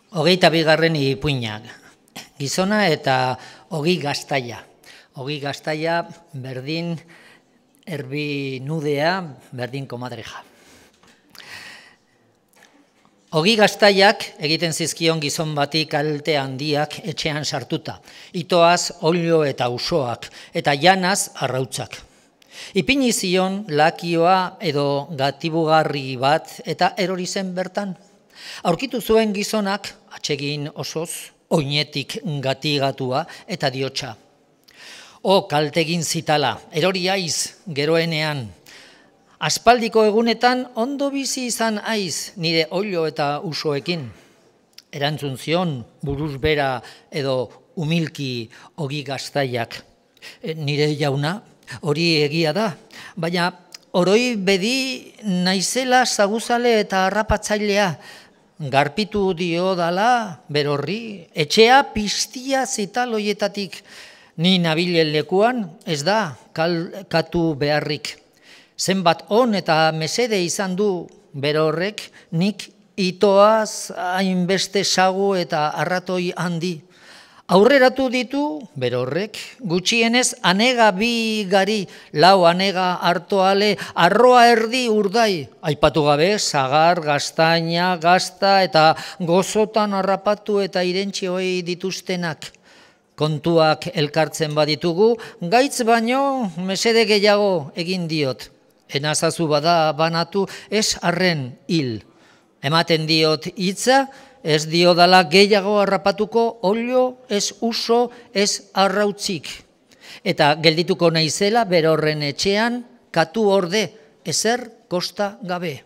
Hogeita bigarren ipuinak, gizona eta ogi gaztaia. Ogi gaztaia berdin erbi nudea, berdin komadreja. Ogi gaztaiak egiten zizkion gizon bati kalte handiak etxean sartuta. Itoaz olio eta usoak, eta janaz arrautzak. Ipini zion lakioa edo gatibugarri bat eta erori zen bertan. Aurkitu zuen gizonak, atsegin osoz, oinetik gatigatua eta diotsa. Kaltegin zitala, erori aiz geroenean. Aspaldiko egunetan ondo bizi izan aiz nire olio eta usoekin. Erantzun zion buruz bera edo umilki ogi gaztaiak. Nire jauna, hori egia da, baina oroi bedi naizela zaguzale eta harrapatzailea. Garpitu dio dala, berorri, etxea piztia zitaloietatik. Ni nabilen lekuan ez da katu beharrik. Zenbat on eta mesede izan du berorrek, nik itoaz hainbeste sagu eta arratoi handi. Aurreratu ditu, berorrek, gutxienez anega bi gari, lau anega hartoale, arroa erdi urdai. Aipatu gabe, sagar, gaztaina, gazta eta gozotan harrapatu eta irentxioei dituztenak. Kontuak elkartzen baditugu, gaitz baino mesede gehiago egin diot. Enazazu bada banatu ez arren hil. Ematen diot hitza, ez diodala gehiago harrapatuko olio, ez uso, ez arrautzik. Eta geldituko naizela berorren etxean katu orde, ezer kosta gabe.